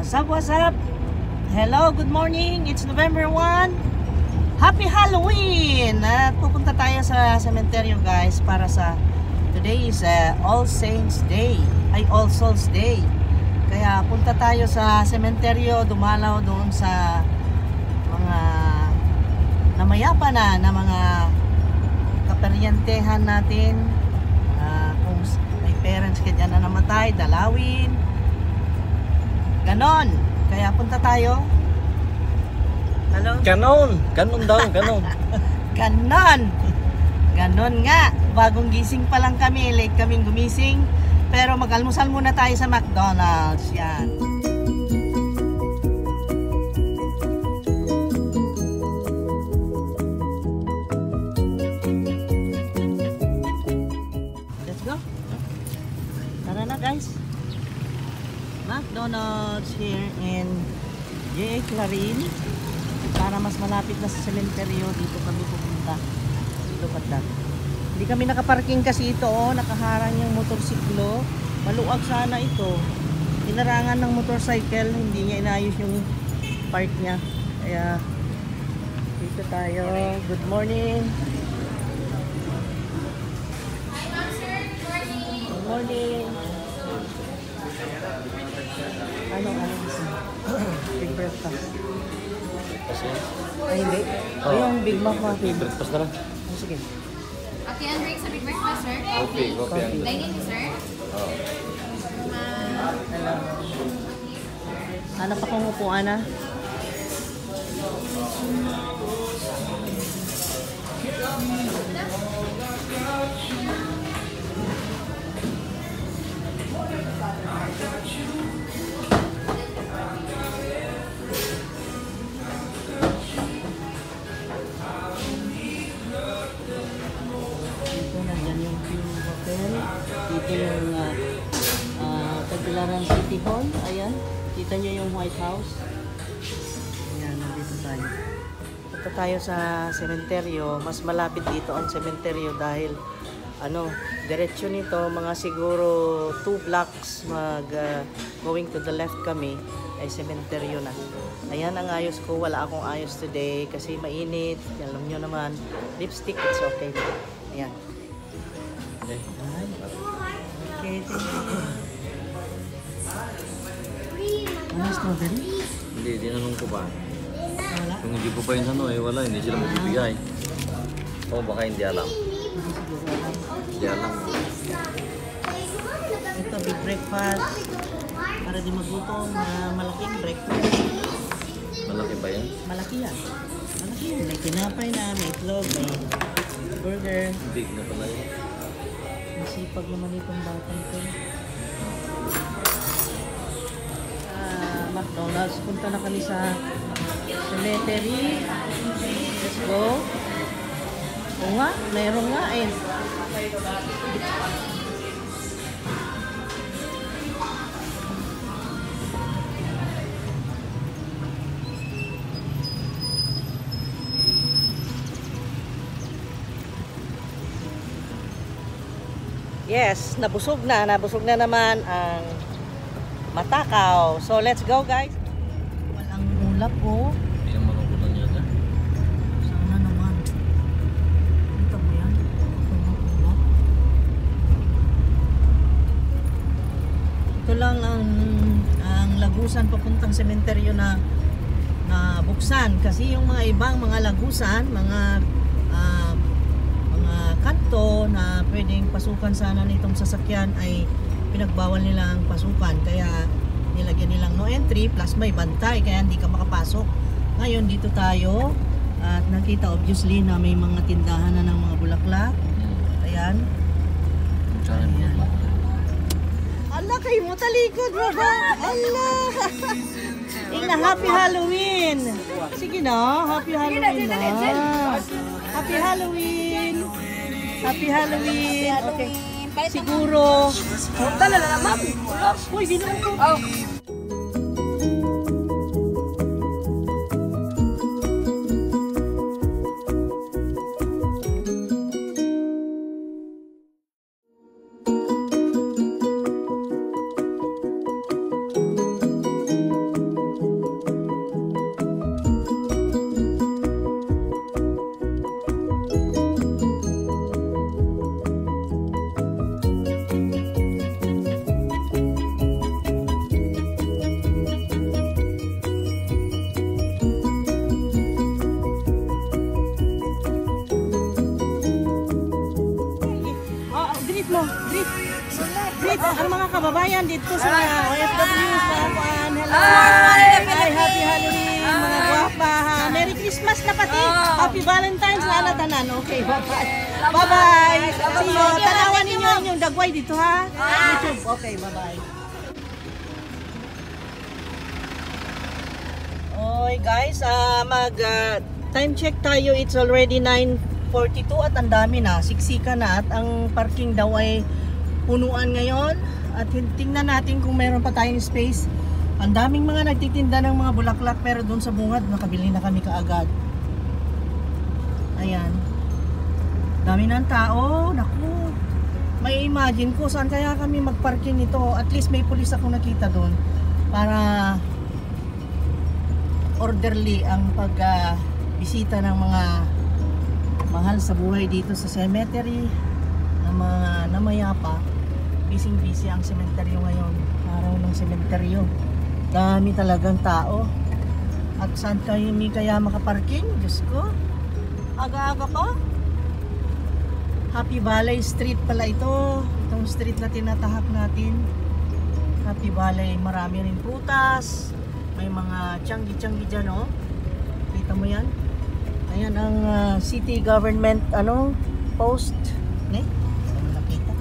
What's up, what's up? Hello, good morning. It's November 1. Happy Halloween! At pupunta tayo sa sementeryo, guys, para sa today is All Saints Day. Ay, All Souls Day. Kaya punta tayo sa sementeryo, dumalaw doon sa mga namayapa na mga kaperyantehan natin. Kung may parents ka dyan na namatay, dalawin. Ganon. Kaya punta tayo. Hello? Ganon! Ganon daw, ganon. Ganon! Ganon nga. Bagong gising pa lang kami. Late kaming gumising. Pero mag-almusal muna tayo sa McDonald's. Yan. Let's go. Tara na, guys. McDonald's here in J.A. Clarin. Para mas malapit na sa sementeryo, dito kami pupunta. Dito kadang. Hindi kami nakaparking kasi ito, nakaharang yung motorsiklo. Maluwag sana ito. Inarangan ng motorcycle, hindi niya inayos yung park niya. Kaya dito tayo. Good morning. Good morning. Ano gusto mo? Big breakfast. Kasi? Ay, hindi. Oh. Yung Big Mac coffee. Breakfast na lang. Oh, sige. Okay, and drink sa big breakfast, sir. Coffee, coffee. Dining, sir. Oh. Hanap akong upuan na. Dito nandyan yung Pure Hotel. Dito yung Tagbilaran City Hall. Ayan. Kita nyo yung White House. Ayan, nandito tayo. Punta tayo sa sementeryo. Mas malapit dito ang sementeryo dahil diretsyo nito, mga siguro 2 blocks going to the left kami ay sementeryo na. Ayan ang ayos ko. Wala akong ayos today kasi mainit. Alam nyo naman, lipstick, it's okay. Ayan. Okay. Okay, thank you. Ano, strawberry? Hindi, tinanong ko pa. Wala? Kung hindi ko pa yun wala, hindi sila magbibigay. O baka hindi alam. Hindi siguro alam. Hindi alam. Ito, big breakfast. Para di magutom, malaking breakfast. Malaki ba yan? Malaki yan. Malaki yan. May tinapay na, may itlog, may burger. Big na pala yun. Masipag naman itong batang ko. McDonald's. Punta na kami sa cemetery. Let's go. Oo nga, mayroon nga eh. Yes, nabusog na naman ang Matakaw. So let's go, guys. Walang ulap po. Hindi ang manugulan niya dyan. Sana naman. Ito mo yan. Walang ulap. Ito lang ang lagusan papuntang sementeryo na buksan. Kasi yung mga ibang mga lagusan, mga kanto na pwedeng pasukan sana nitong sasakyan ay pinagbawal nila ang pasukan, kaya nilagyan nilang no entry plus may bantay kaya hindi ka makapasok. Ngayon dito tayo at nakita obviously na may mga tindahan na ng mga bulaklak. Ayan. Ayan. Ala, kayo mo talikod mo ba? Ala. Ina, happy Halloween. Sige na, happy Halloween na. Happy Halloween. Happy Halloween. Okay. Siguro. Dala na naman. Uy, di naman ko. mga kababayan dito sa mga OFWs, mga kuan. Hello! Hi! Happy Halloween, mga guwapa. Ha? Merry Christmas na pati. Happy Valentine's na tanan. Okay, bye-bye. Bye-bye. See you. Tanawan ninyo yung dagway dito ha. YouTube. Okay, bye-bye. Oy guys, time check tayo. It's already 9:42 at ang dami na, siksika na at ang parking daw ay punuan ngayon at tingnan natin kung meron pa tayong space. Ang daming mga nagtitinda ng mga bulaklak pero doon sa bungad nakabili na kami kaagad. Ayan. Dami ng tao. Naku. May imagine ko saan kaya kami magparking ito. At least may pulis ako nakita doon para orderly ang pagbisita ng mga mahal sa buhay dito sa cemetery, ng mga namayapa. Busy ang sementeryo ngayon, araw ng sementeryo. Dami talagang tao. At saan kayo ni kaya makaparking? Diyos ko, aga-aga pa. Happy Valley Street pala ito. Itong street na tinatahak natin, Happy Valley. Marami rin putas, may mga tiyanggi-tiyanggi dyan, oh. Kita mo yan? Ayan ang city government post. Nakita.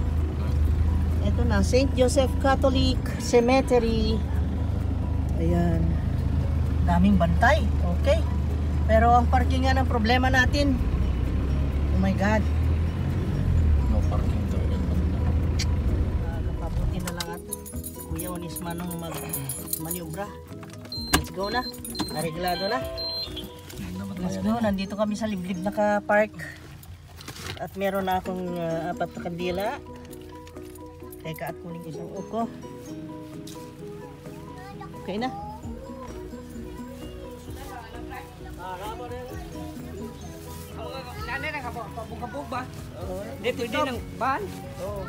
Ito na, St. Joseph Catholic Cemetery. Ayan. Daming bantay. Okay. Pero ang parking nga ng problema natin. Oh my God. No parking daw. Kapabuti na lang at Kuya Onisma nung mag-maniobra. Let's go na. Areglado na. Let's go. Nandito kami sa liblib na ka-park. At meron na akong 4 na kandila. Teka at kunin isang uko. Okay na. Nanay na ka ba? Pabog-kabog ba? Hindi, pwede ng ban? Oo.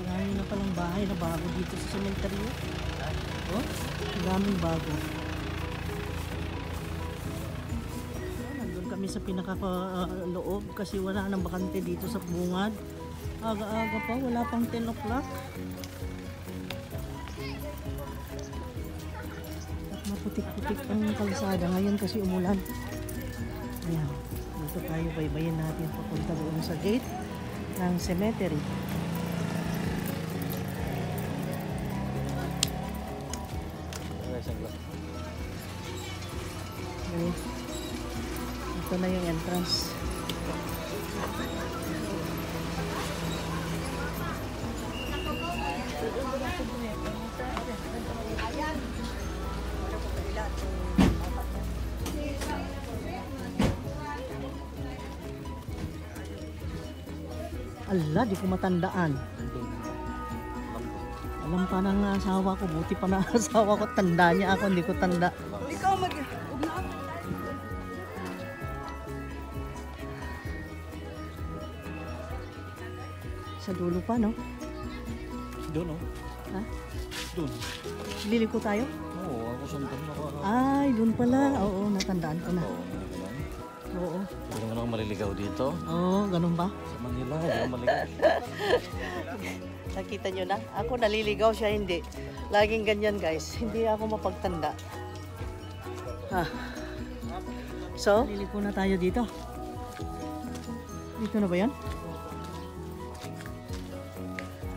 Marami na palang bahay na bago dito sa cemetery. Oh, daming bago. Nandun kami sa pinaka-loob kasi wala nang bakante dito sa bungad. Aga-aga pa, wala pang 10 o'clock. At maputik-putik ang kalsada ngayon kasi umulan. Ayan, dito tayo, baybayin natin papunta doon sa gate ng cemetery. Okay. Ito na yung entrance. Ala, di ko matandaan. Alam pa ng asawa ko, buti pa na asawa ko, tanda niya ako, hindi ko tanda. Ikaw mag... Sa dulo pa, no? Doon, oh. Ha? Doon. Liliko tayo? Oo, ako suntan ako. Ay, doon pala. Oo, natandaan ko na. Oo. Hindi naman ako maliligaw dito. Oo, ganun ba? Sa Manila, hindi ako maligaw. Nakita nyo na? Ako naliligaw, siya hindi. Laging ganyan, guys. Hindi ako mapagtanda. Ha. So, liliko na tayo dito. Dito na ba yan?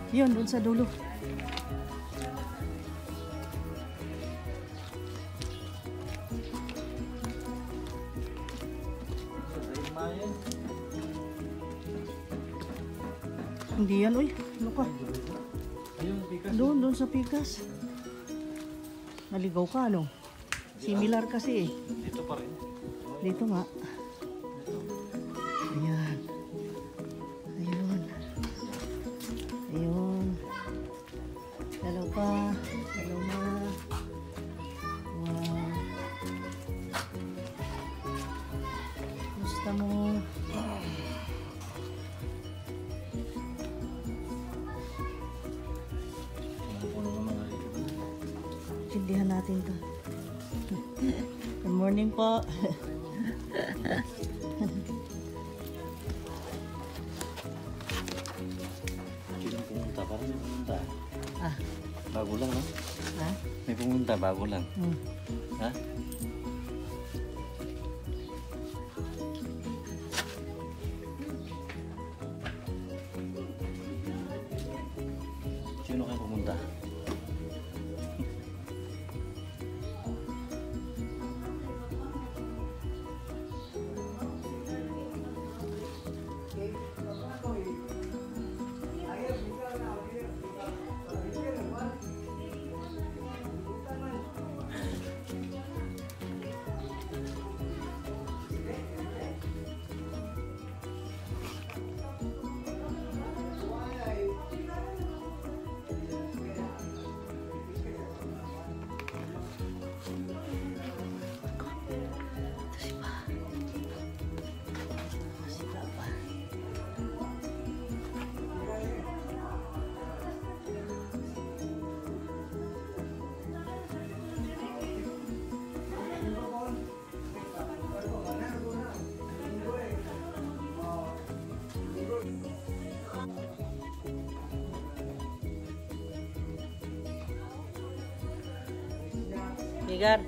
Yun, doon sa dulo. Hindi yan, uy. Ano ka? Doon sa Pikas. Naligaw ka, ano? Similar kasi eh. Dito pa rin. Dito nga. Ayan. Ayun. Ayun. Hello pa. Hello ma. Wow. Gusto mo? Tindihan natin to. Good morning po. Ah, Bago lang, no? ha? May pumunta, bago lang. Hmm. Ha? Sino kayo pumunta? Bigar.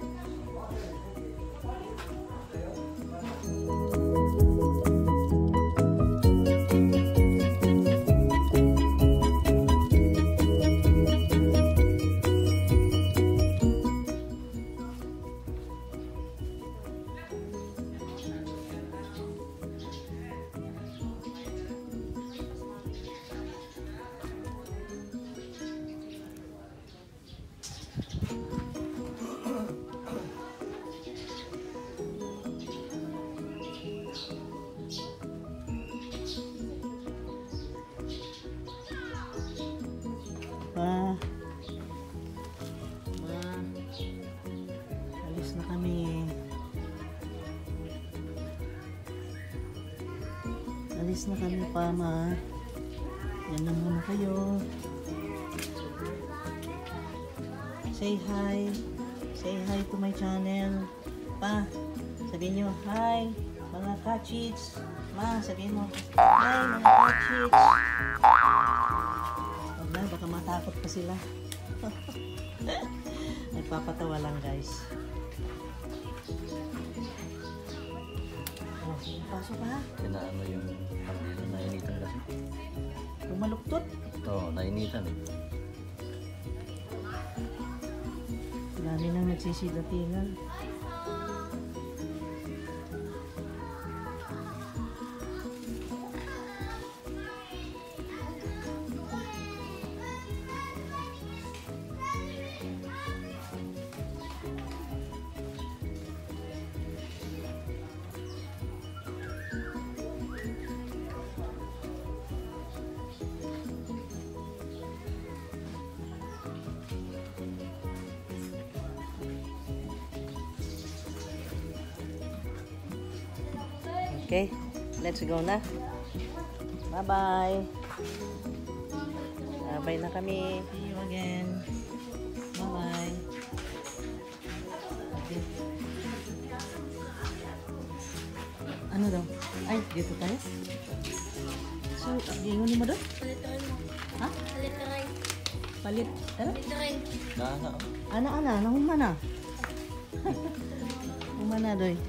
Pa. Ma. Alis na kami. Alis na kami pa, ma. Yan na muna kayo. Say hi. Say hi to my channel. Pa, sabihin nyo, hi, mga kachits. Ma, sabihin mo, hi, mga kachits. Wala, baka matakot pa sila. Nagpapatawa lang, guys. Oh, pasok pa ha. Kinaano yung kandila, nainitan kasi. Lumaluktot. Oo, nainitan eh. Dami nang nagsisidatingan. Okay, let's go na. Bye-bye. Bye na kami. See you again. Bye-bye. Okay. Ano daw? Ay, dito tayo? So, gingon mo doon? Ha? Palit. Ano? Nana, oh. Ana, nahumana. Humana doy.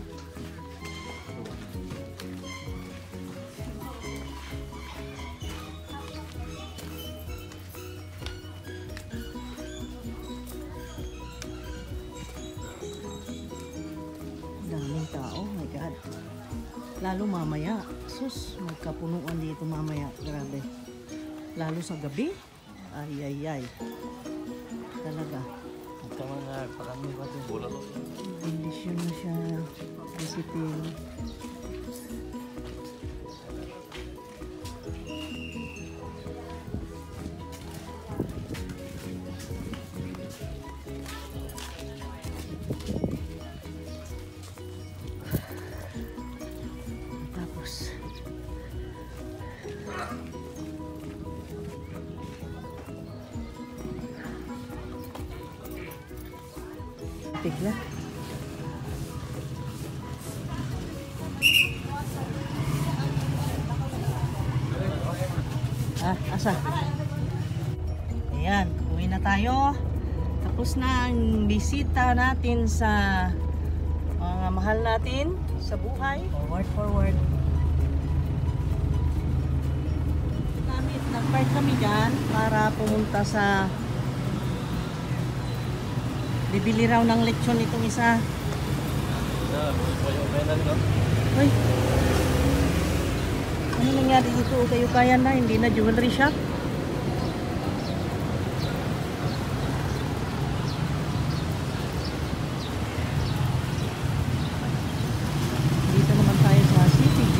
Daming tao, my God. Lalo mamaya. Sus, magkapunuan dito mamaya. Grabe. Lalo sa gabi. Ay. Talaga. Ito mga parami ba ito? Bulalo. Kondisyon na siya. Isipin. Tapos tigla. Asa? Ayan. Uwi na tayo. Tapos na ang bisita natin sa mga mahal natin sa buhay. Forward. Nag-park kami dyan para pumunta sa bibili raw ng lechon itong isa. Uy, ano nangyari dito? Kayo kaya na, hindi na jewelry shop. Dito naman tayo sa CTG.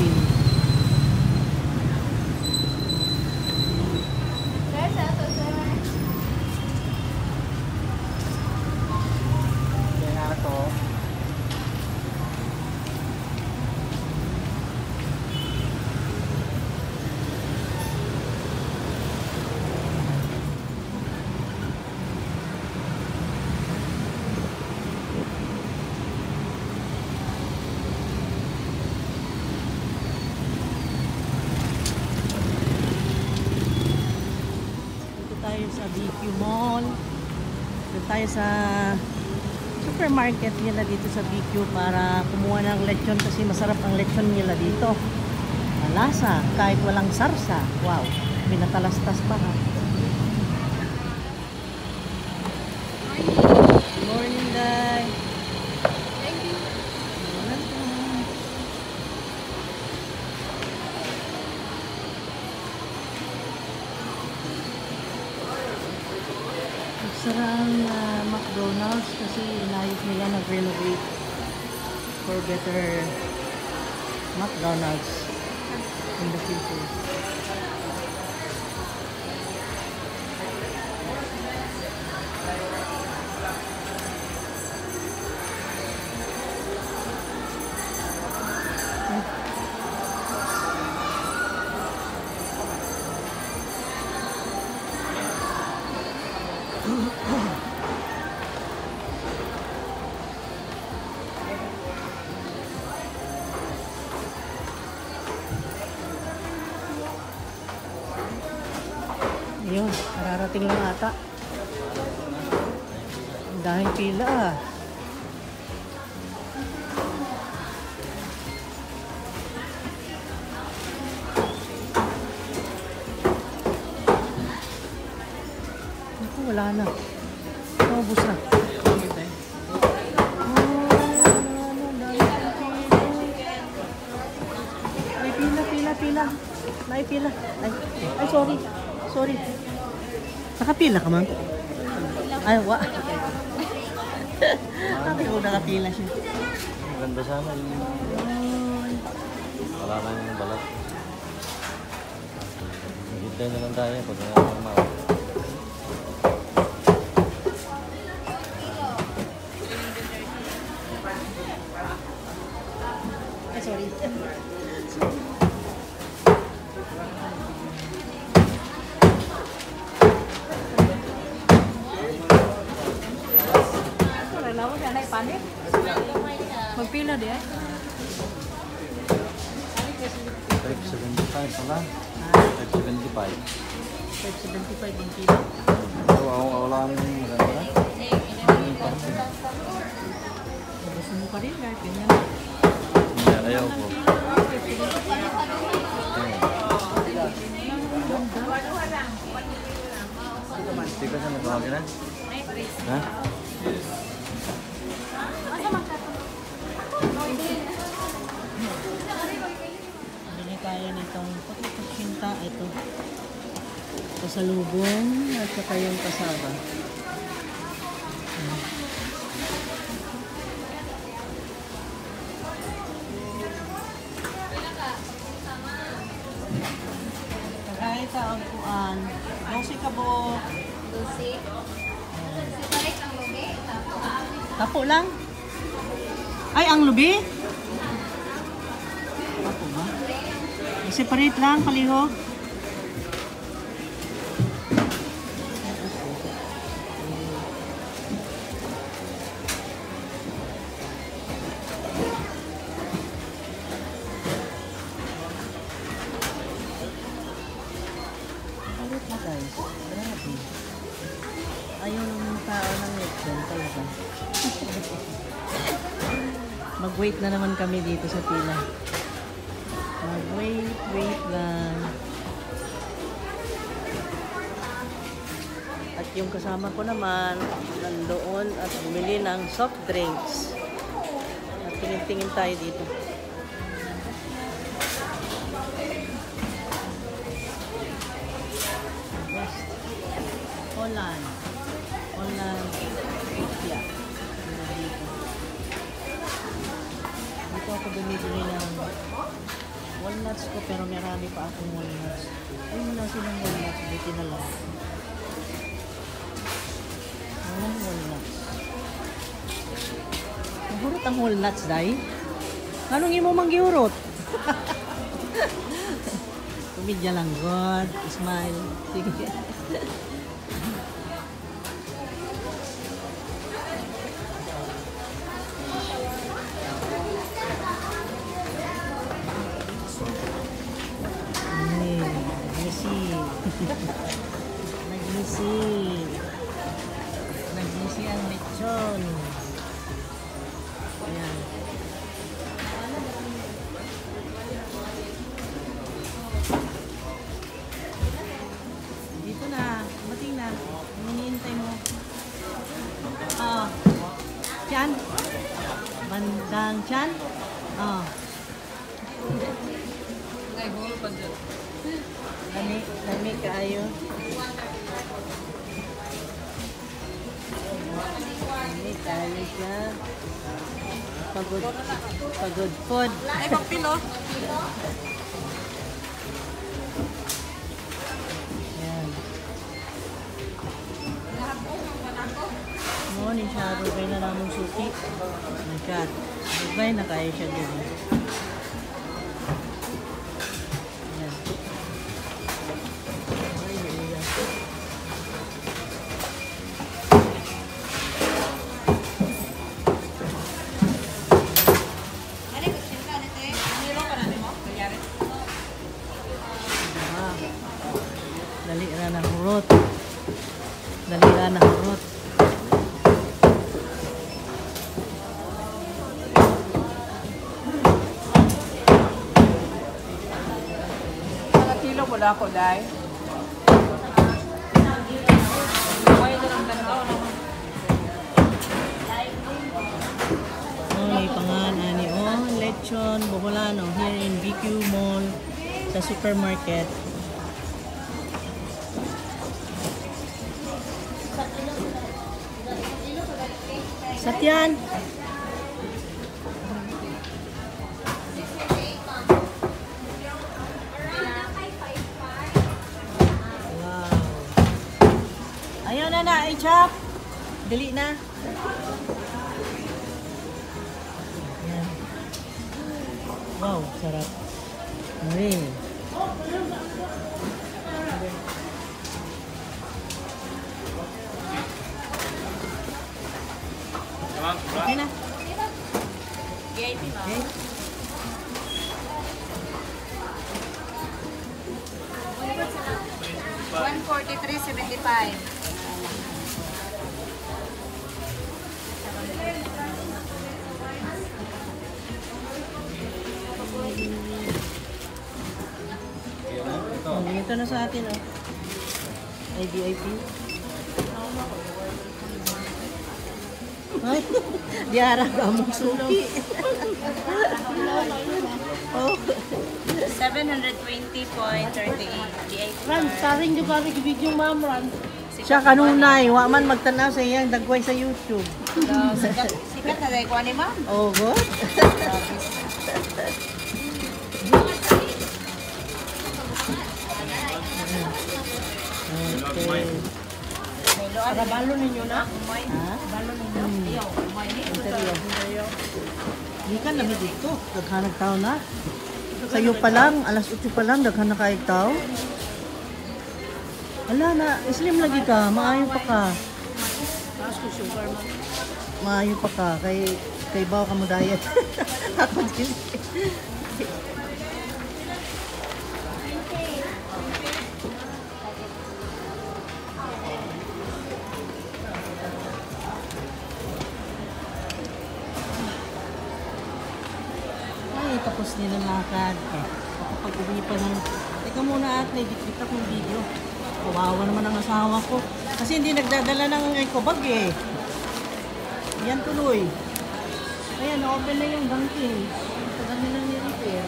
Sir, sa ato, sir. Kaya to. Dito tayo sa BQ Mall. Dito tayo sa supermarket nila dito sa BQ para kumuha ng lechon kasi masarap ang lechon nila dito. Malasa, kahit walang sarsa. Wow, pinatalastas pa ha. Good morning, Day. Thank you. Welcome. Nagsara ang McDonald's kasi inayos nila nag-renovate for better McDonald's in the future. Ayun, kararating lang ata. Dahil pila ah. Naku, wala na. Naubos na. Pila. May pila. Ay, sorry. Nakapila ka, ma'am? Ay, Sabi ko nakapila siya. Maganda sana yung wala na yung balat. Hintay na lang tayo pag normal. Ay, sorry. Magpila di ay? 575 pala. 575. 575 ang kilo. So, wala nang maganda na. Gusto mo pa rin, guys. Ganyan. Hindi, ayaw ko. Hindi ka siya nagpapagin na? Ha? Bili tayo nitong pagkakashinta. Ito. Pasalubong at saka yung kasaba. Kahit ang kuan. Dosi ka bo. Lucy. Separate ang lubi. Tapo lang. Ay, ang lubi? Tapo ba? Separate lang, palihog. Palit na guys. Grabe. Mag-wait na naman kami dito sa pila. Mag-wait lang. At yung kasama ko naman, nandoon at bumili ng soft drinks. At tingin-tingin tayo dito. West. Holland. Yeah. Dito ako bumibili ng walnuts ko, pero marami pa akong walnuts. Ay, wala silang walnuts. Buti na lang. Walang walnuts. Mahurot ang walnuts, day. Anong imo manggihurot? Kumidya lang, God. Smile. Sige. Nagnisi ang lechon. Ayan. Dito na. Mating na. Hinihintay mo. Oh. Chan. Bandang Chan. Oh. Lami kaayo. Lami kaayo siya. Pagod food. Ay, pagpilo. Ayan. Morning siya. Rugay na namang suki. Nagkat. Rugay na kaya siya din. Dali ra na hurot. Dali ra na hurot. Mga kilo mo na ako, day. May pangalan ni Lechon Boholano here in BQ Mall sa supermarket. Satyan. Wow. Ayaw na, i-chop. Dali na. Yan. Wow, sarap. Marin. Okay na. VIP, ma'am. Okay. 143.75. Oh, ito na sa atin, oh. IDIP. Ay, diara ka mong suki. Oh. 720.38 VIP. Ran, taring di ba video ma'am, Ran? Siya kanunay, wa man magtanaw sa iyang dagway sa YouTube. Sikat na dahil ko ni ma'am. Oh, good. Okay. Para balo ninyo na? Ha? Balo ninyo? Interview. Hindi ka namin dito. Daghanag tao na. Sa'yo pa lang, alas 8 pa lang, daghanag kaig tao. Ala na, slim lagi ka, maayo pa ka. Taas ko sugar, ma'am. Maayo pa ka, kay bawa ka mo diet. Ako din. pagkatapos nilalakad. Kapag uwi pa ng... Teka muna at may bitbit akong video. Kawawa naman ang asawa ko. Kasi hindi nagdadala ng eco bag eh. Yan tuloy. Ayan, open na yung banking. Tagal nilang ni-repair.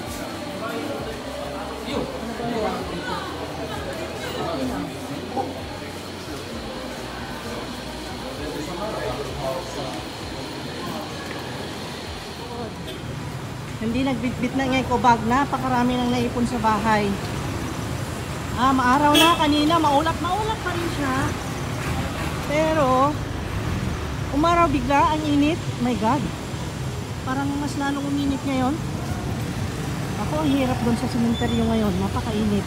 Ano ba yan? Okay na. Hindi nagbitbit ng eco bag. Napakarami nang naipon sa bahay. Maaraw na kanina. Maulap pa rin siya. Pero, umaraw bigla ang init. My God. Parang mas lalong uminit ngayon. Ako, ang hirap doon sa sementeryo ngayon. Napakainit.